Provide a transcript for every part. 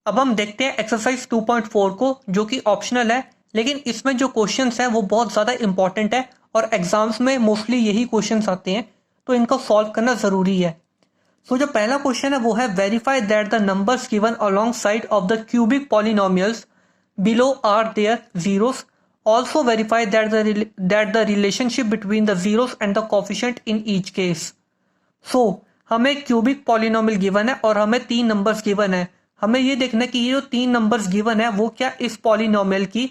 अब हम देखते हैं एक्सरसाइज 2.4 को, जो कि ऑप्शनल है, लेकिन इसमें जो क्वेश्चंस है वो बहुत ज़्यादा इंपॉर्टेंट है और एग्जाम्स में मोस्टली यही क्वेश्चंस आते हैं, तो इनको सॉल्व करना ज़रूरी है। सो जो पहला क्वेश्चन है वो है verify that the numbers given alongside of the cubic polynomials below are their zeroes, also verify that the relationship between the zeroes and the coefficient in each case. So हमें cubic polynomial given है और हमें तीन numbers given है। हमें ये देखना है कि ये जो तीन नंबर्स गिवन है वो क्या इस पॉलिनोमियल की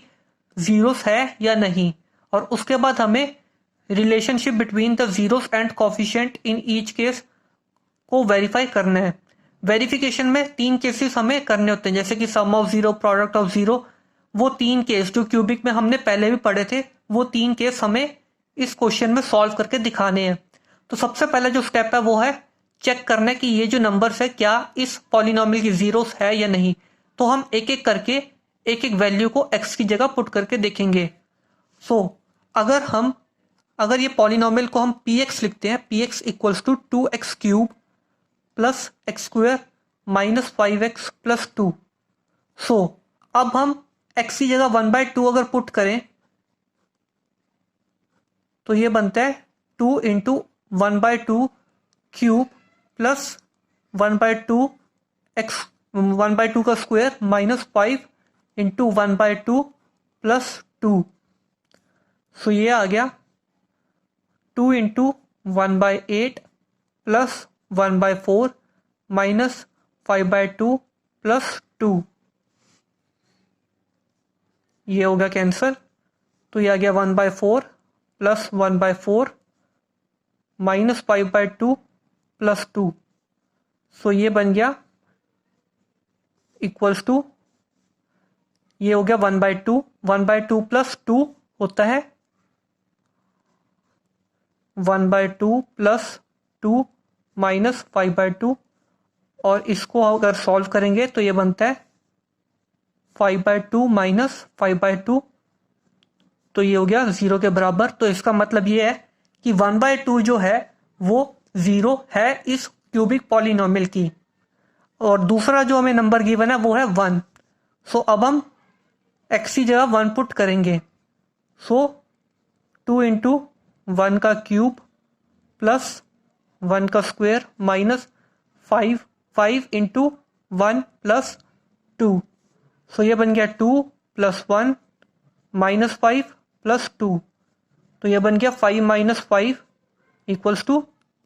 जीरोस है या नहीं, और उसके बाद हमें relationship between the zeroes and coefficient in each case को वेरीफाई करना है। वेरिफिकेशन में तीन केसेस हमें करने होते हैं, जैसे कि sum of zero, product of zero. वो तीन केस जो क्यूबिक में हमने पहले भी पढ़े थे, वो तीन केस हमें इस क्वेश्चन में सॉल्व करके दिखाने हैं। तो सबसे पहला जो स्टेप है वो है चेक करना कि ये जो नंबर्स है क्या इस पॉलिनोमियल की जीरोस है या नहीं। तो हम एक एक करके एक एक वैल्यू को एक्स की जगह पुट करके देखेंगे। सो अगर ये पॉलिनोमियल को हम पी एक्स लिखते हैं, P x equals to 2x cube plus x square minus 5x plus 2। So अब हम x की जगह 1/2 अगर पुट करें तो ये बनता है 2 इंटू 1/2 क्यूब प्लस 1/2 एक्स 1/2 का स्क्वायर माइनस 5 इंटू 1/2 प्लस 2। सो ये आ गया 2 इंटू 1/8 प्लस 1/4 माइनस 5/2 प्लस 2। ये हो गया कैंसिल, तो ये आ गया 1/4 प्लस 1/4 माइनस 5/2 प्लस 2। सो ये बन गया इक्वल्स टू, ये हो गया 1/2, 1/2 प्लस 2 होता है 1/2 प्लस 2 माइनस 5/2, और इसको अगर सॉल्व करेंगे तो ये बनता है 5/2 माइनस 5/2, तो ये हो गया 0 के बराबर। तो इसका मतलब ये है कि 1/2 जो है वो 0 है इस क्यूबिक पॉलिनोमियल की, और दूसरा जो हमें नंबर गिवन है वो है 1। सो अब हम x की जगह 1 पुट करेंगे। सो 2 इंटू 1 का क्यूब प्लस 1 का स्क्वायर माइनस 5 इंटू 1 प्लस 2। सो ये बन गया 2 प्लस 1 माइनस 5 प्लस 2, तो ये बन गया 5 माइनस 5 इक्वल्स टू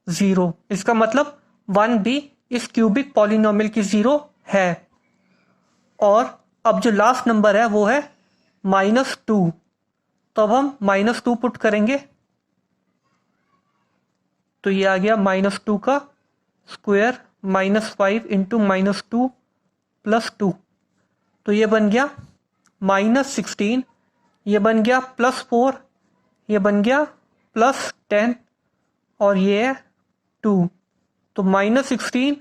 0। इसका मतलब 1 भी इस क्यूबिक पॉलिनोमियल की 0 है। और अब जो लास्ट नंबर है वो है -2, तो अब हम -2 पुट करेंगे तो ये आ गया -2 का स्क्वायर माइनस 5 इंटू -2 प्लस 2, तो ये बन गया -16, ये बन गया +4, ये बन गया +10, और ये है 2। तो -16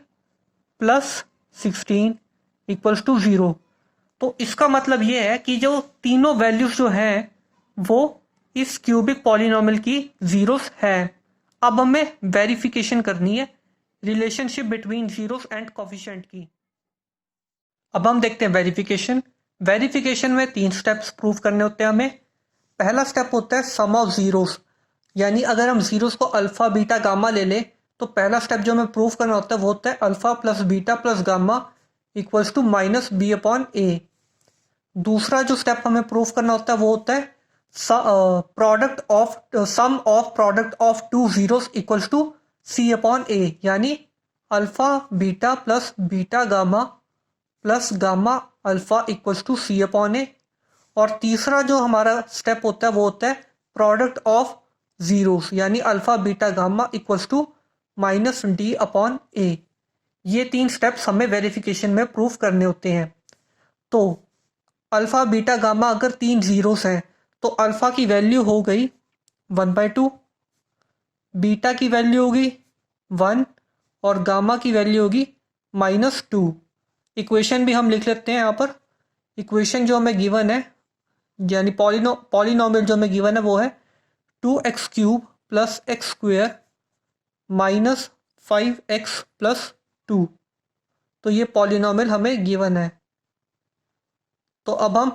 प्लस 16 इक्वल्स टू 0। तो इसका मतलब ये है कि जो तीनों वैल्यूज जो हैं वो इस क्यूबिक पॉलिनोमियल की जीरोस है। अब हमें वेरिफिकेशन करनी है relationship between zeros and coefficient की। अब हम देखते हैं वेरिफिकेशन। वेरिफिकेशन में 3 स्टेप्स प्रूव करने होते हैं हमें। पहला स्टेप होता है सम ऑफ जीरोस, यानी अगर हम जीरोस को अल्फा बीटा गामा ले लें तो पहला स्टेप जो हमें प्रूव करना होता है वो होता है alpha plus beta plus gamma equals to minus B upon a. दूसरा जो स्टेप हमें प्रूव करना होता है वो होता है product of sum of product of 2 zeroes equals to c upon a, यानी alpha beta plus beta gamma plus gamma alpha equals to c upon a. और तीसरा जो हमारा स्टेप होता है वो होता है प्रोडक्ट ऑफ जीरोस, यानी alpha beta gamma equals to minus D upon a. ये 3 स्टेप्स हमें वेरिफिकेशन में प्रूफ करने होते हैं। तो अल्फा बीटा गामा अगर 3 जीरोस हैं तो अल्फा की वैल्यू हो गई 1/2, बीटा की वैल्यू होगी 1, और गामा की वैल्यू होगी -2। इक्वेशन भी हम लिख लेते हैं यहाँ पर। इक्वेशन जो हमें गिवन है, यानी पॉलिनोमियल जो हमें गिवन है वो है 2x cube plus x square minus 5x plus 2। तो ये पॉलिनोमियल हमें गिवन है। तो अब हम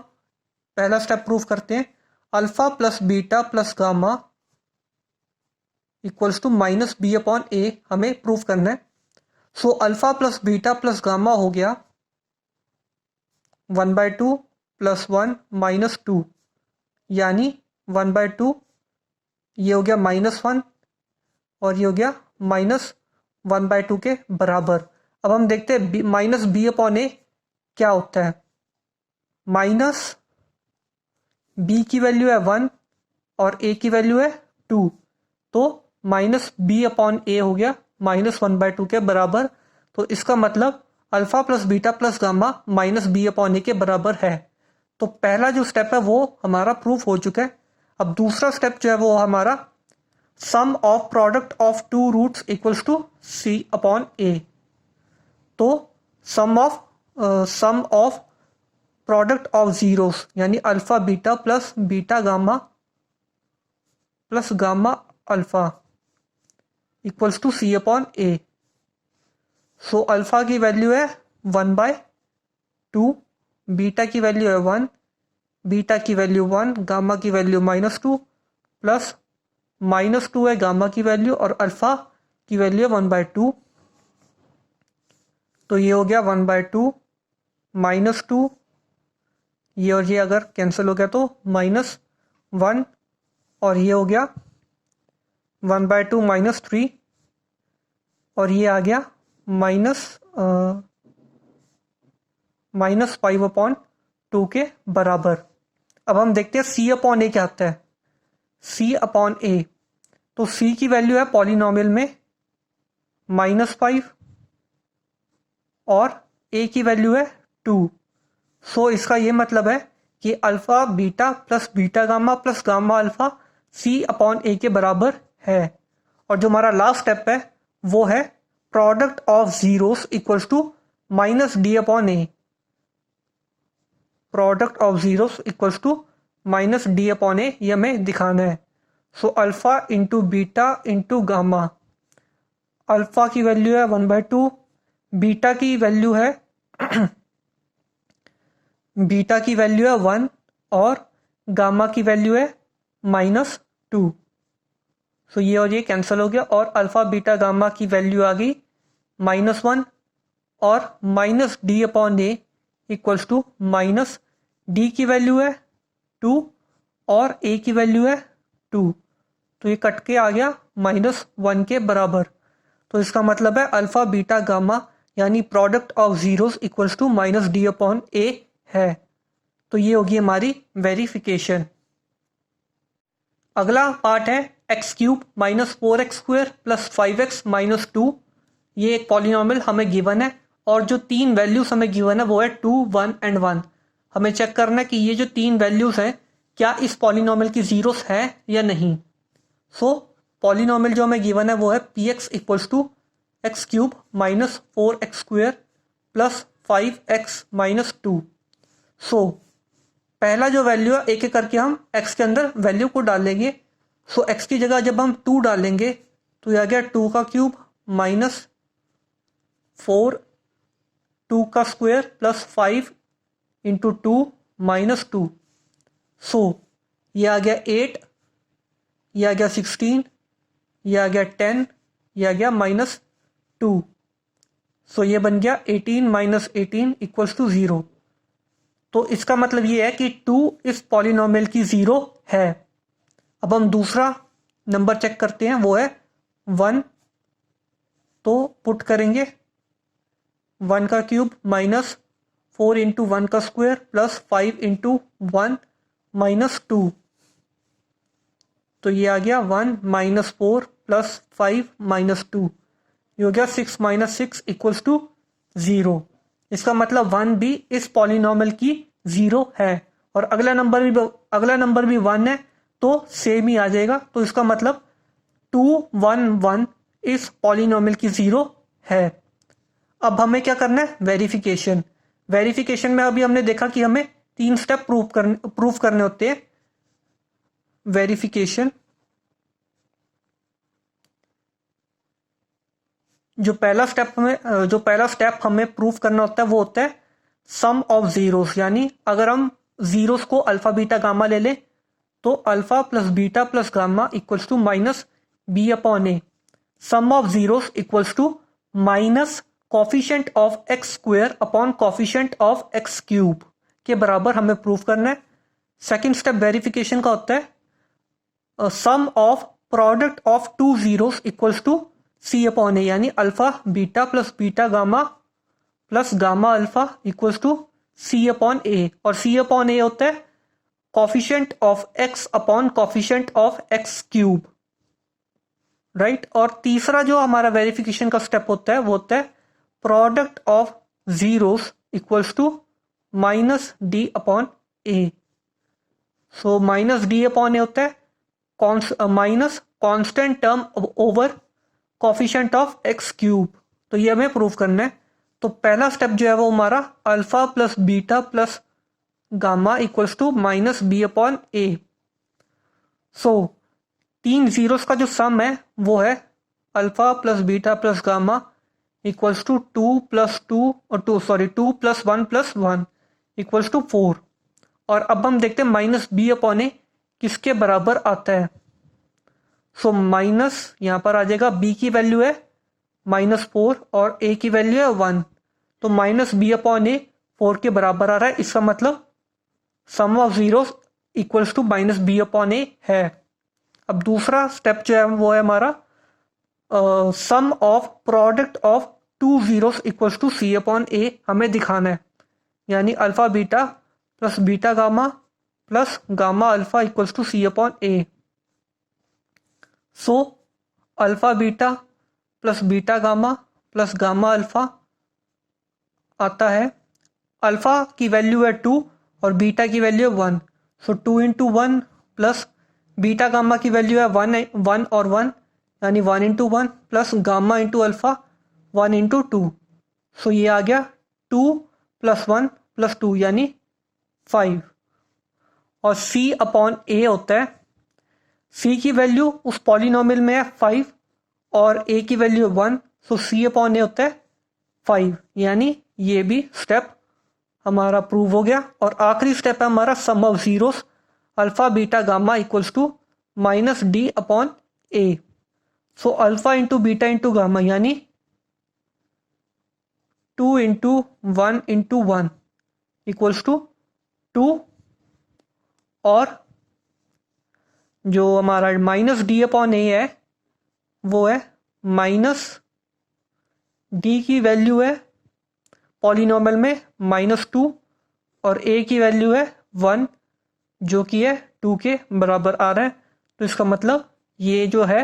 पहला स्टेप प्रूव करते हैं। Alpha plus beta plus gamma equals to minus B upon a हमें प्रूव करना है। So alpha plus beta plus gamma हो गया 1/2 प्लस 1 माइनस 2, यानी 1/2 ये हो गया -1 और ये हो गया -1/2 के बराबर। अब हम देखते हैं माइनस बी अपॉन ए क्या होता है। माइनस बी की वैल्यू है 1 और ए की वैल्यू है 2, तो माइनस बी अपॉन ए हो गया -1/2 के बराबर। तो इसका मतलब alpha plus beta plus gamma minus B upon a के बराबर है। तो पहला जो स्टेप है वो हमारा प्रूफ हो चुका है। अब दूसरा स्टेप जो है वो हमारा sum of product of two roots equals to c upon a. तो sum of product of zeroes यानी alpha beta plus beta gamma plus gamma alpha equals to c upon a. So alpha की value है 1/2, beta की value है 1, beta की value 1, gamma की value -2 plus -2 है gamma की वैल्यू और अल्फा की वैल्यू है 1/2। तो ये हो गया 1/2 -2, ये और ये अगर कैंसिल हो गया तो -1 और ये हो गया 1/2 -3 और ये आ गया -5/2 के बराबर। अब हम देखते हैं सी अपॉन ए क्या आता है। सी अपॉन ए, तो सी की वैल्यू है पॉलिनोमियल में -5 और ए की वैल्यू है 2। सो इसका ये मतलब है कि alpha beta plus beta gamma plus gamma alpha c upon a के बराबर है। और जो हमारा लास्ट स्टेप है वो है product of zeros equals to minus D upon a. Product of zeros equals to minus D upon a, ये हमें दिखाना है। So alpha into beta into gamma, alpha की वैल्यू है 1/2, बीटा की वैल्यू है बीटा की वैल्यू है 1 और गामा की वैल्यू है -2। सो ये और ये कैंसिल हो गया और अल्फा बीटा गामा की वैल्यू आ गई -1 और minus D upon A equals to minus D की वैल्यू है 2 और ए की वैल्यू है 2। तो ये कट के आ गया -1 के बराबर। तो इसका मतलब है अल्फा बीटा गामा यानी product of zeros equals to minus D upon a है। तो ये होगी हमारी वेरिफिकेशन। अगला पार्ट है x³ -4x² प्लस 5x -2। ये एक पॉलिनोमियल हमें गिवन है और जो तीन वैल्यूज हमें गिवन है वो है 2, 1 एंड 1। हमें चेक करना है कि ये जो तीन वैल्यूज हैं क्या इस पॉलिनोमियल की जीरोस है या नहीं। सो पॉलिनोमियल जो हमें गिवन है वो है px equals to x³ -4x² plus 5x -2। So पहला जो वैल्यू है एक एक करके हम x के अंदर वैल्यू को डालेंगे। सो x की जगह जब हम 2 डालेंगे तो यह आ गया 2³ -4 2 का स्क्वायर प्लस 5 इंटू 2 -2। सो ये आ गया 8, ये आ गया 16, ये आ गया 10, ये आ गया -2। सो ये बन गया 18 -18 इक्वल्स टू 0। तो इसका मतलब ये है कि 2 इस पॉलिनोमियल की 0 है। अब हम दूसरा नंबर चेक करते हैं, वो है 1। तो पुट करेंगे 1 का क्यूब -4 इंटू 1 का स्क्वायर प्लस 5 इंटू 1 -2। तो ये आ गया 1 -4 प्लस 5 -2, ये हो गया 6 -6 इक्वल्स टू 0। इसका मतलब 1 भी इस पॉलिनोमियल की 0 है और अगला नंबर भी 1 है तो सेम ही आ जाएगा। तो इसका मतलब 2, 1, 1 इस पॉलिनोमियल की 0 है। अब हमें क्या करना है, वेरिफिकेशन। वेरिफिकेशन में अभी हमने देखा कि हमें 3 स्टेप प्रूफ करने होते हैं। वेरिफिकेशन, जो पहला स्टेप हमें प्रूफ करना होता है वो होता है सम ऑफ जीरोस, यानी अगर हम जीरोस को अल्फा बीटा गामा ले लें तो alpha plus beta plus gamma equals to minus B upon A. Sum of zeros equals to minus coefficient of x square upon coefficient of x cube के बराबर हमें प्रूव करना है। Second step verification का होता है sum of product of two zeroes equals to c upon a, यानी alpha beta plus beta gamma plus gamma alpha equals to c upon a, और सी अपॉन ए होता है coefficient of x upon coefficient of x cube, right. और तीसरा जो हमारा verification का step होता है वो होता है product of zeros equals to minus D upon a. So minus D upon a होता है minus constant term over coefficient of x cube. तो ये हमें प्रूव करना है। तो पहला स्टेप जो है वो हमारा alpha plus beta plus gamma equals to minus B upon a. So तीन जीरोस का जो सम है वो है alpha plus beta plus gamma equals to two plus one equals to 4। और अब हम देखते हैं माइनस बी अपॉन ए किसके बराबर आता है। सो माइनस यहाँ पर आ जाएगा, बी की वैल्यू है -4 और ए की वैल्यू है 1, तो माइनस बी अपॉन ए 4 के बराबर आ रहा है। इसका मतलब sum of zeros equals to minus B upon a है। अब दूसरा स्टेप जो है वो है हमारा sum of product of two zeroes equals to c upon a हमें दिखाना है, यानी alpha beta plus beta gamma plus gamma alpha equals to c upon a. So alpha beta plus beta gamma plus gamma alpha आता है, alpha की value है 2 और beta की वैल्यू है 1। सो 2 इंटू 1 प्लस बीटा गामा की वैल्यू है 1 और 1, यानी 1 into 1 plus gamma into alpha 1 into 2। सो ये आ गया 2 प्लस 1 प्लस 2 यानी 5। और c अपॉन ए होता है, c की वैल्यू उस पॉलिनोमियल में है 5 और a की value 1, so c upon a होता है 5, यानी ये भी स्टेप हमारा प्रूव हो गया। और आखिरी स्टेप है हमारा sum of zeroes alpha beta gamma equals to minus D upon a. So alpha into beta into gamma यानी 2 इंटू 1 इंटू 1 इक्वल्स टू 2, और जो हमारा माइनस डी अपॉन ए है वो है माइनस डी की वैल्यू है पॉलिनोमियल में -2 और ए की वैल्यू है 1 जो कि है 2 के बराबर आ रहा है। तो इसका मतलब ये जो है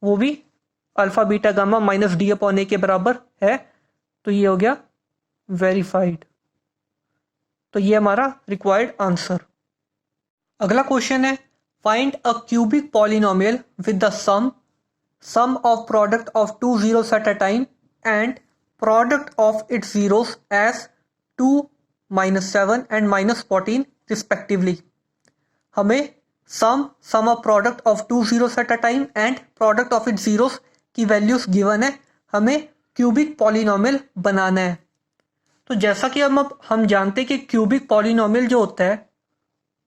वो भी alpha beta gamma minus D upon a के बराबर है। तो ये हो गया वेरीफाइड। तो ये हमारा रिक्वायर्ड आंसर। अगला क्वेश्चन है find a cubic polynomial with the sum of product of two zeroes at a time and product of its zeroes as 2, -7 and -14 respectively. हमें sum of product of two zeroes at a time and product of its zeroes की values given है, हमें cubic polynomial बनाना है। तो जैसा कि हम जानते हैं कि क्यूबिक पॉलिनोमियल जो होता है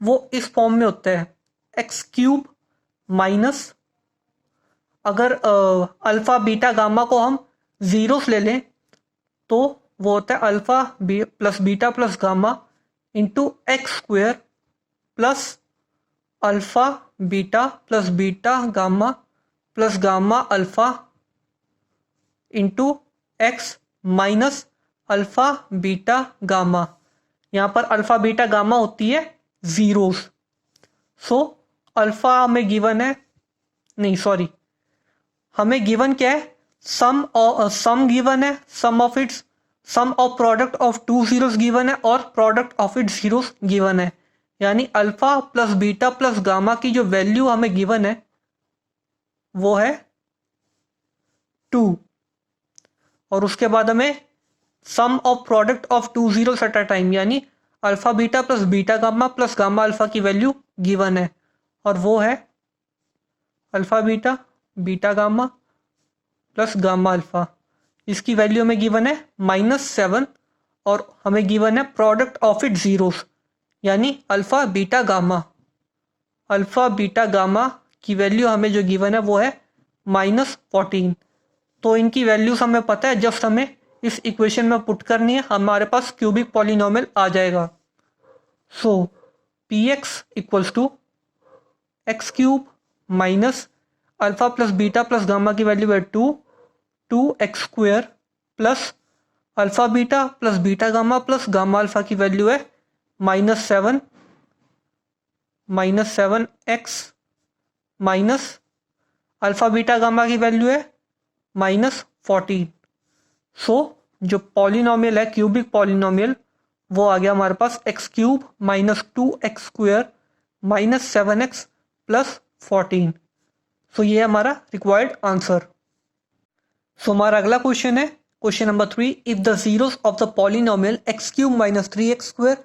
वो इस फॉर्म में होता है एक्स क्यूब माइनस, अगर अल्फा बीटा गामा को हम जीरोस ले लें तो वो होता है alpha plus beta plus gamma into x square plus alpha beta plus beta gamma plus gamma alpha into x minus alpha beta gamma. यहाँ पर अल्फा बीटा गामा होती है जीरोस। सो अल्फा हमें गिवन है, नहीं सॉरी, हमें given क्या है, सम गिवन है, sum of product of two zeroes given है और product of its zeroes given है, यानी alpha plus beta plus gamma की जो वैल्यू हमें गिवन है वो है 2, और उसके बाद हमें sum of product of two zeroes at a time यानी alpha beta plus beta gamma plus gamma alpha की वैल्यू गिवन है, और वो है alpha beta beta gamma plus gamma alpha. इसकी वैल्यू में गिवन है -7 और हमें गिवन है प्रोडक्ट ऑफ इट जीरोस, यानी alpha beta gamma. Alpha beta gamma की वैल्यू हमें जो गिवन है वो है -14। तो इनकी वैल्यूज हमें पता है, जस्ट हमें इस इक्वेशन में पुट करनी है, हमारे पास क्यूबिक पॉलिनोमियल आ जाएगा। So P x equals to x cube minus alpha plus beta plus gamma की वैल्यू है 2 x square plus alpha beta plus beta gamma plus gamma alpha की वैल्यू है -7 x minus alpha beta gamma की value है -14। सो जो polynomial है cubic polynomial वो आ गया हमारे पास x cube minus 2 x square -7 x plus 14। So ये हमारा रिक्वायर्ड आंसर। सो हमारा अगला क्वेश्चन है question number 3। If the zeroes of the polynomial x cube minus 3 x square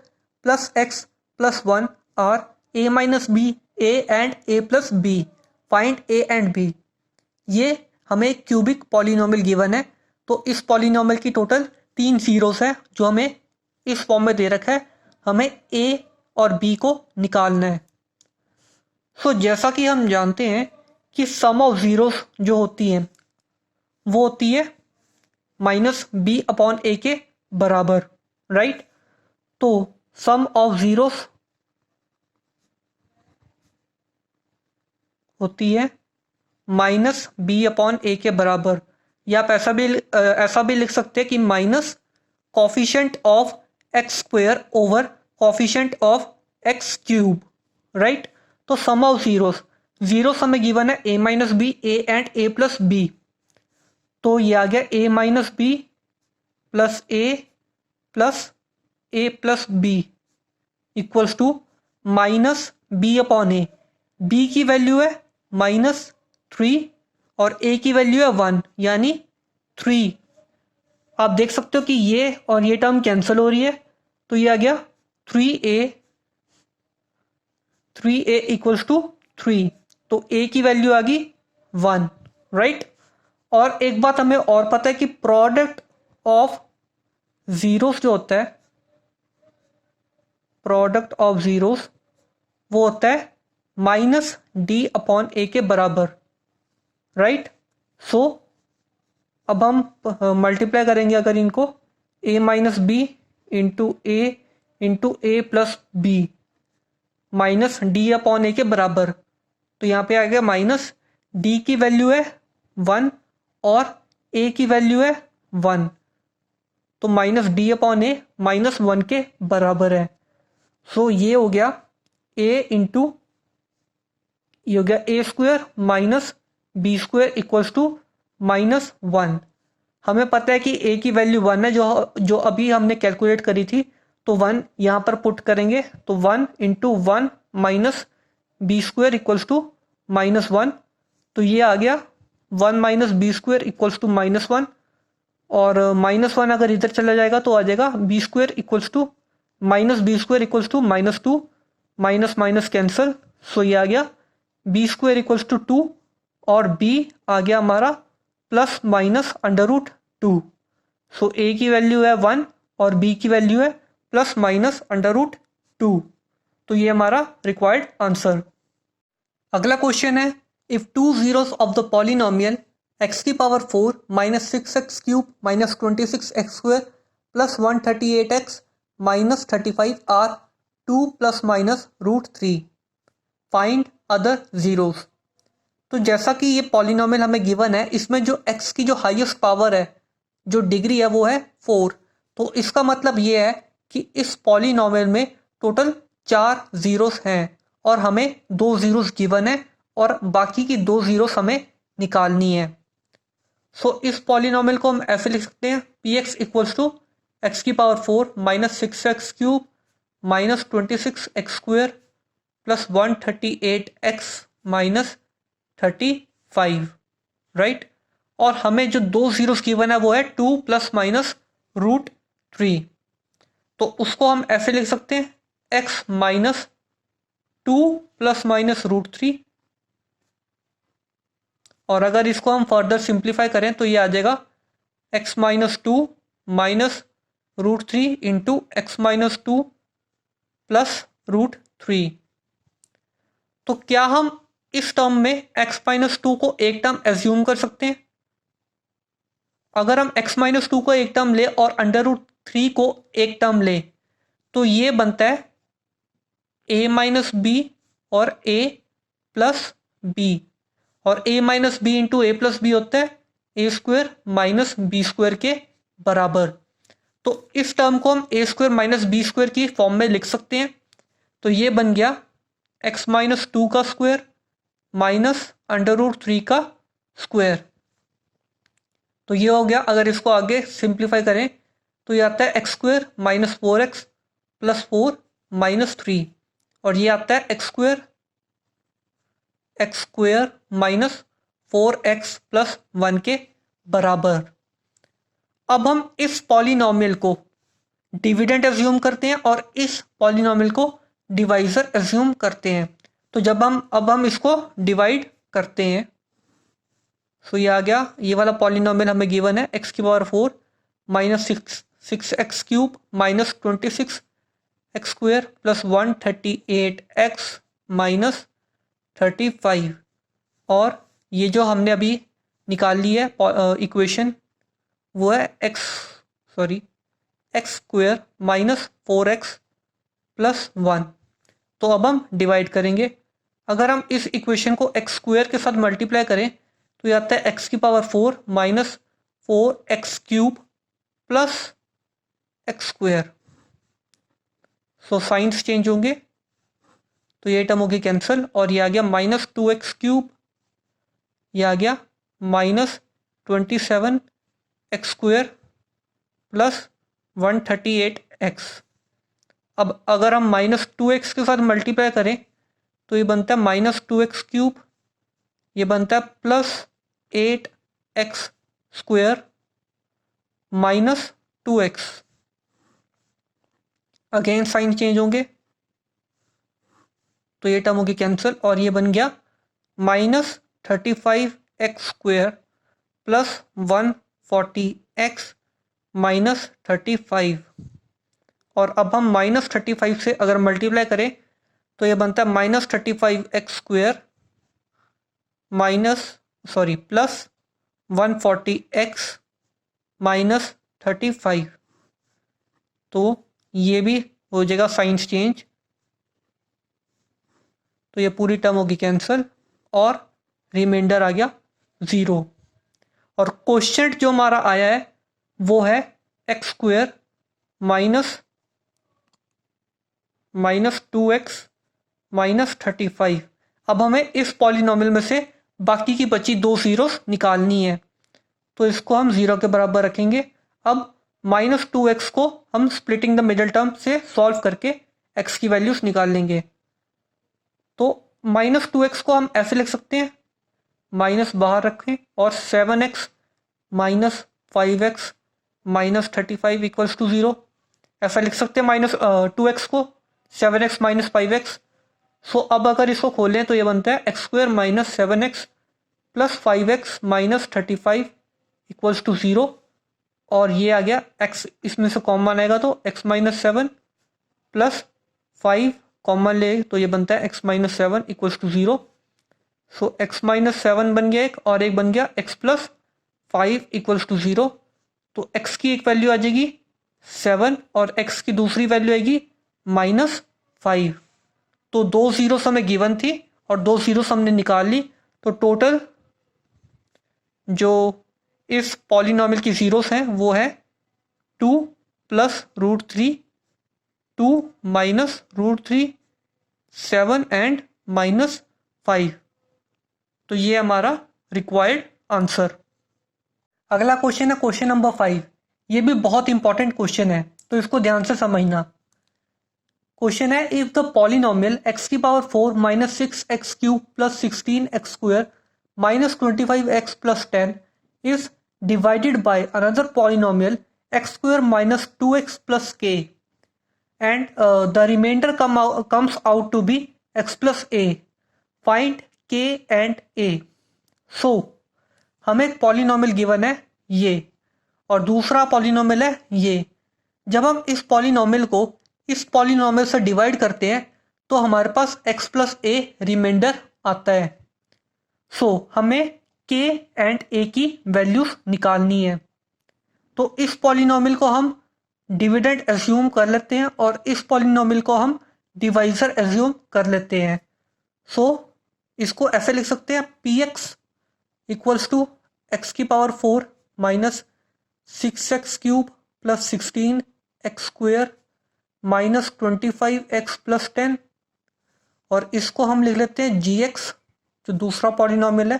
plus x plus 1 are a minus b a and a plus b, find a and b. ये हमें cubic polynomial given है, तो इस polynomial की total 3 zeros है जो हमें इस फॉर्म में दे रखा है, हमें ए और बी को निकालना है। सो जैसा कि हम जानते हैं कि सम ऑफ जीरोस जो होती है वो होती है माइनस बी अपॉन ए के बराबर, राइट। तो सम ऑफ जीरोस होती है माइनस बी अपॉन ए के बराबर, या आप ऐसा भी लिख सकते हैं कि minus coefficient of x square over coefficient of x cube, right. तो सम ऑफ जीरोस हमें गिवन है a minus b a and a plus b, तो ये आ गया a minus b plus a plus b equals to minus B upon a. B की value है -3 और ए की वैल्यू है 1 यानी 3। आप देख सकते हो कि ये और ये टर्म कैंसिल हो रही है, तो ये आ गया 3a इक्वल्स टू 3। तो a की वैल्यू आ गई 1, राइट। और एक बात हमें और पता है कि प्रोडक्ट ऑफ जीरोस जो होता है, प्रोडक्ट ऑफ जीरोस वो होता है माइनस डी अपॉन ए के बराबर, राइट। सो अब हम मल्टीप्लाई करेंगे अगर इनको, a minus B into A plus b minus D upon a के बराबर, तो यहाँ पे आ गया माइनस डी की वैल्यू है 1 और ए की वैल्यू है 1, तो माइनस डी अपॉन ए -1 के बराबर है। सो ये हो गया ए इंटू ये हो गया a square minus B square equals to -1। हमें पता है कि ए की वैल्यू 1 है जो अभी हमने कैलकुलेट करी थी, तो 1 यहाँ पर पुट करेंगे, तो 1 into 1 minus B square equals to -1, तो ये आ गया 1 minus B square equals to -1, और -1 अगर इधर चला जाएगा तो आ जाएगा b square equals to -2, minus minus cancel, so ये आ गया बी स्क्वेयर इक्वल्स टू 2 और बी आ गया हमारा प्लस माइनस √2। सो ए की वैल्यू है 1 और बी की वैल्यू है प्लस माइनस √2, तो ये हमारा रिक्वायर्ड आंसर। अगला क्वेश्चन है if 2 zeros of the polynomial x की power 4 minus 6x cube minus 26x square plus 138x minus 35 are 2 plus minus √3, find other zeros. तो जैसा कि ये पॉलिनोमियल हमें गिवन है, इसमें जो x की जो हाईएस्ट पावर है, जो डिग्री है वो है 4, तो इसका मतलब ये है कि इस पॉलिनोमियल में टोटल 4 जीरोस हैं और हमें 2 जीरोस गिवन है और बाकी की 2 जीरोस हमें निकालनी है। सो इस पॉलिनोमियल को हम ऐसे लिख सकते हैं P x equals to x की power 4 minus 6x cube minus 26x square plus 138x minus 35, right. और हमें जो 2 जीरोस गिवन है वो है 2 प्लस माइनस √3, तो उसको हम ऐसे लिख सकते हैं x माइनस 2 प्लस माइनस √3, और अगर इसको हम फर्दर सिंप्लीफाई करें तो ये आ जाएगा x minus 2 minus √3 into x minus 2 plus √3। तो क्या हम इस टर्म में x माइनस 2 को एक टर्म एज्यूम कर सकते हैं? अगर हम x माइनस 2 को एक टर्म ले और √3 को एक टर्म ले तो ये बनता है a माइनस बी और a प्लस बी, और a minus B into A plus B होता है A square minus B square के बराबर। तो इस टर्म को हम A square minus B square की फॉर्म में लिख सकते हैं। तो ये बन गया x माइनस 2 का स्क्वायर माइनस √3 का स्क्वायर। तो ये हो गया। अगर इसको आगे सिंप्लीफाई करें तो ये आता है x square minus 4x plus 4 minus 3, और ये आता है x square minus 4x plus 1 के बराबर। अब हम इस पॉलिनॉमियल को डिविडेंड एज्यूम करते हैं और इस पॉलिनॉमियल को डिवाइजर एज्यूम करते हैं। तो जब हम इसको डिवाइड करते हैं तो ये आ गया, ये वाला पॉलिनॉमियल हमें गिवन है x की power 4 minus 6x cube minus 26 x square plus 138x minus 35, और ये जो हमने अभी निकाल ली है इक्वेशन वो है x square minus 4x plus 1। तो अब हम डिवाइड करेंगे। अगर हम इस इक्वेशन को एक्स स्क्वायर के साथ मल्टीप्लाई करें तो ये आता है x की power 4 minus 4x cube plus x square. So science change होंगे तो ये टर्म होगी कैंसिल, और ये आ गया माइनस 2x क्यूब, ये आ गया minus 27x square plus 138x। अब अगर हम माइनस 2x के साथ मल्टीप्लाई करें तो ये बनता है माइनस 2x क्यूब, ये बनता है plus 8x square minus 2x। Again sine change होंगे तो ये टर्म होगी कैंसिल, और ये बन गया minus 35x square plus 140x minus 35। और अब हम माइनस 35 से अगर मल्टीप्लाई करें तो ये बनता है minus 35x square plus 140x minus 35। तो ये भी हो जाएगा साइंस चेंज, तो ये पूरी टर्म होगी कैंसिल और रिमाइंडर आ गया 0। और क्वोशिएंट जो हमारा आया है वो है x square minus 2x minus 35। अब हमें इस पॉलिनॉमियल में से बाकी की बची दो जीरोस निकालनी है, तो इसको हम 0 के बराबर रखेंगे। अब माइनस 2x को हम स्प्लिटिंग द मिडिल टर्म से सॉल्व करके x की वैल्यूज निकाल लेंगे। तो माइनस 2x को हम ऐसे लिख सकते हैं, माइनस बाहर रखें और 7x minus 5x minus 35 equals to 0, ऐसा लिख सकते हैं माइनस 2x को 7x माइनस 5x। सो अब अगर इसको खोलें तो ये बनता है x square minus 7x plus 5x minus 35 equals to 0, और ये आ गया x इसमें से कॉमन आएगा तो x माइनस 7 प्लस 5 कॉमन ले तो ये बनता है x minus 7 equals to 0। So x minus 7 बन गया एक, और एक बन गया x प्लस 5 इक्वल्स टू 0। तो x की एक वैल्यू आ जाएगी 7 और x की दूसरी वैल्यू आएगी माइनस 5। तो दो जीरोस हमें गिवन थी और दो जीरोस हमने निकाल ली, तो टोटल जो इस पॉलिनॉमियल की जीरोस हैं वो है 2 प्लस √3, 2 माइनस √3, 7 एंड माइनस 5। तो ये हमारा रिक्वायर्ड आंसर। अगला क्वेश्चन है क्वेश्चन नंबर 5। ये भी बहुत इंपॉर्टेंट क्वेश्चन है तो इसको ध्यान से समझना। क्वेश्चन है इफ द पॉलिनॉमियल x की power 4 minus 6x cube plus 16x square minus 25x plus 10 is divided by another polynomial x square minus 2x plus k and the remainder comes out to be x plus a, find k and a। So हमें एक polynomial given है ये और दूसरा polynomial है ये। जब हम इस पॉलिनॉमियल को इस पॉलिनॉमियल से डिवाइड करते हैं तो हमारे पास x प्लस ए रिमाइंडर आता है। सो हमें k एंड a की वैल्यूज निकालनी है। तो इस पॉलिनॉमियल को हम डिविडेंड एज्यूम कर लेते हैं और इस पॉलिनॉमियल को हम डिवाइजर एज्यूम कर लेते हैं। सो इसको ऐसे लिख सकते हैं P x equals to x की power 4 minus 6x cube plus 16x square minus 25x plus 10, और इसको हम लिख लेते हैं जी एक्स जो दूसरा पॉलिनॉमियल है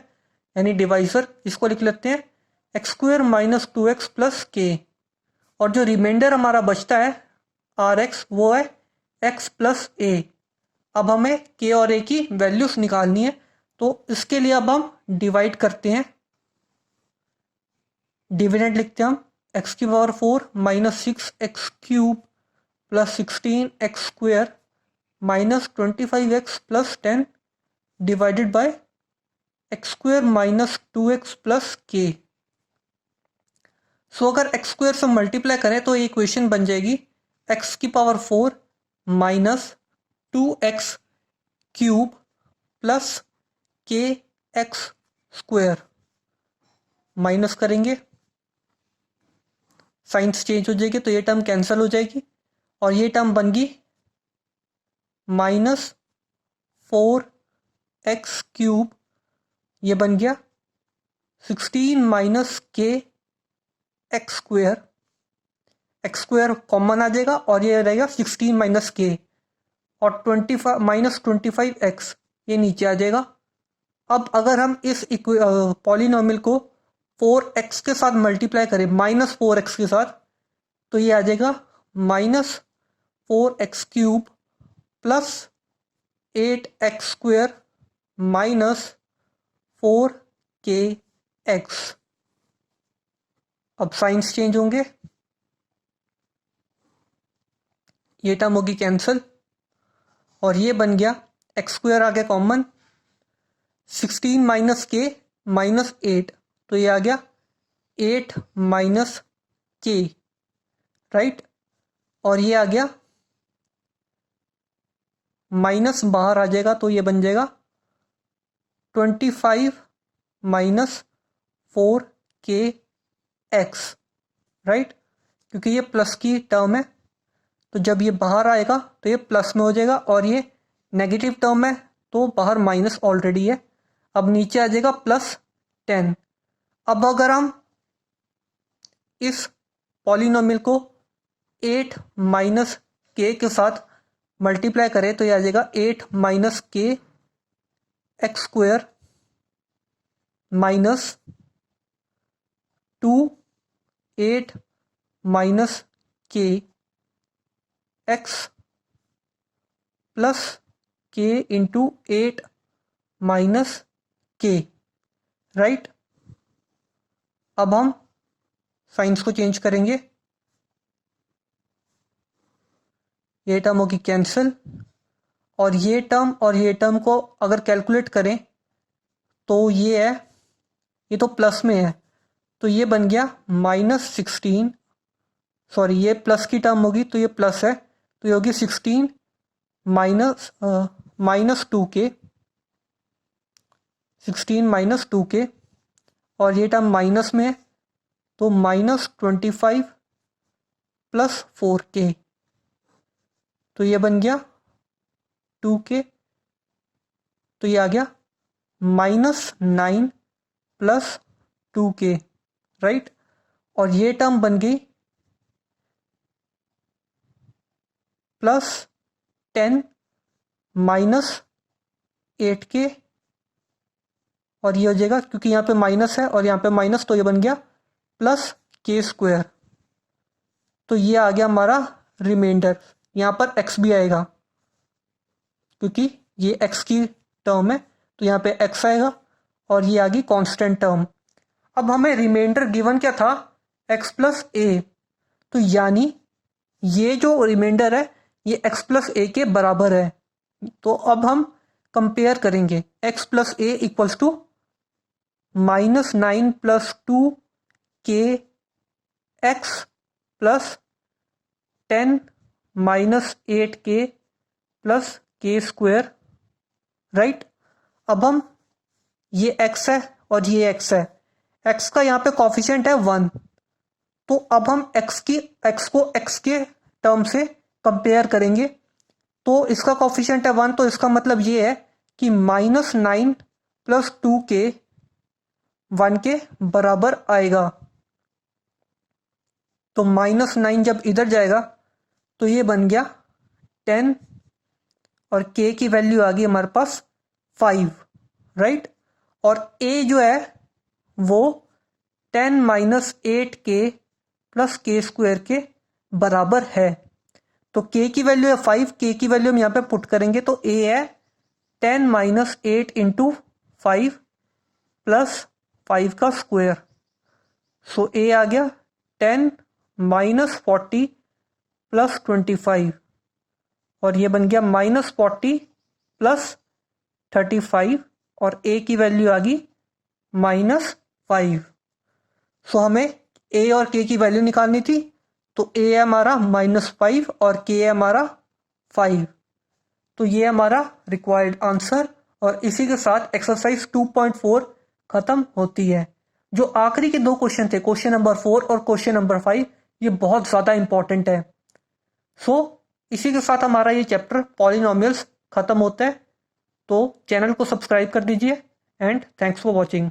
यानी डिवाइजर, इसको लिख लेते हैं x square minus 2x plus के, और जो रिमाइंडर हमारा बचता है आर एक्स वो है x प्लस ए। अब हमें के और ए की वैल्यूज निकालनी है, तो इसके लिए अब हम डिवाइड करते हैं। डिविडेंड लिखते हैं हम एक्स की power 4 minus 6x cube plus 16x square minus 25x plus 10 divided by x square minus 2x plus के। सो अगर एक्स स्क्वेयर से मल्टीप्लाई करें तो ये इक्वेशन बन जाएगी एक्स की power 4 minus 2x cube plus के एक्स स्क्वेयर, माइनस करेंगे साइंस चेंज हो जाएगी तो ये टर्म कैंसिल हो जाएगी और ये टर्म बन गई माइनस 4x क्यूब, ये बन गया 16 माइनस के x square, x square common आ जाएगा और ये रहेगा 16 माइनस के, और 25 माइनस 25x ये नीचे आ जाएगा। अब अगर हम इस पॉलिनॉमियल को 4x के साथ मल्टीप्लाई करें माइनस 4x के साथ, तो ये आ जाएगा minus 4x cube plus 8x square minus 4k x. अब साइंस चेंज होंगे, ये टर्म होगी कैंसिल और ये बन गया एक्स स्क्वेयर आ गया कॉमन, 16 माइनस के माइनस 8, तो ये आ गया 8 माइनस के, राइट, और ये आ गया माइनस बाहर आ जाएगा तो ये बन जाएगा 25 माइनस 4k एक्स, राइट, क्योंकि ये प्लस की टर्म है तो जब ये बाहर आएगा तो ये प्लस में हो जाएगा और ये नेगेटिव टर्म है तो बाहर माइनस ऑलरेडी है। अब नीचे आ जाएगा प्लस 10। अब अगर हम इस पॉलिनोमियल को 8 माइनस के के साथ मल्टीप्लाई करें तो ये आ जाएगा 8 माइनस के एक्स स्क्वेयर माइनस 2 8 माइनस के एक्स प्लस के इंटू 8 माइनस के, राइट। अब हम साइंस को चेंज करेंगे, ये टर्म होगी कैंसिल और ये टर्म को अगर कैलकुलेट करें तो ये है, ये तो प्लस में है तो ये बन गया -16, सॉरी ये प्लस की टर्म होगी तो ये प्लस है तो ये होगी 16 माइनस 2k, 16 माइनस 2k, और ये टर्म माइनस में है तो -25 प्लस 4k, तो ये बन गया 2k, तो ये आ गया -9 प्लस 2k, राइट, और ये टर्म बन गई +10 माइनस 8k, और ये हो जाएगा क्योंकि यहाँ पे माइनस है और यहाँ पे माइनस तो ये बन गया +k स्क्वायर, तो ये आ गया हमारा रिमाइंडर। यहाँ पर x भी आएगा क्योंकि ये x की टर्म है तो यहाँ पे x आएगा और ये आ गई कांस्टेंट टर्म। अब हमें रिमाइंडर गिवन क्या था x प्लस ए, तो यानी ये जो रिमाइंडर है ये x प्लस ए के बराबर है। तो अब हम कंपेयर करेंगे x plus A equals to -9 plus 2 के x plus 10 minus 8k plus k square, right. अब हम ये x है और ये x है, x का यहाँ पे कॉफिशिएंट है 1, तो अब हम x को x के टर्म से कंपेयर करेंगे। तो इसका कॉफिशिएंट है 1, तो इसका मतलब ये है कि -9 प्लस 2k 1 के बराबर आएगा। तो -9 जब इधर जाएगा तो ये बन गया 10 और k की वैल्यू आ गई हमारे पास 5, राइट। और a जो है वो 10 minus 8k plus k square के बराबर है। तो k की वैल्यू है 5, k की वैल्यू हम यहाँ पे पुट करेंगे तो a है 10 माइनस 8 इंटू 5 प्लस 5 का स्क्वायर। सो a आ गया 10 माइनस 40 प्लस 25, और ये बन गया -40 प्लस 35, और a की वैल्यू आ गई -5। सो हमें a और k की वैल्यू निकालनी थी, तो a है हमारा -5 और k है हमारा 5। तो ये हमारा रिक्वायर्ड आंसर, और इसी के साथ एक्सरसाइज 2.4 खत्म होती है। जो आखिरी के 2 क्वेश्चन थे, क्वेश्चन नंबर 4 और क्वेश्चन नंबर 5, ये बहुत ज़्यादा इंपॉर्टेंट है। सो इसी के साथ हमारा ये चैप्टर पॉलिनोमियल्स खत्म होता है। तो चैनल को सब्सक्राइब कर दीजिए, एंड थैंक्स फॉर वॉचिंग।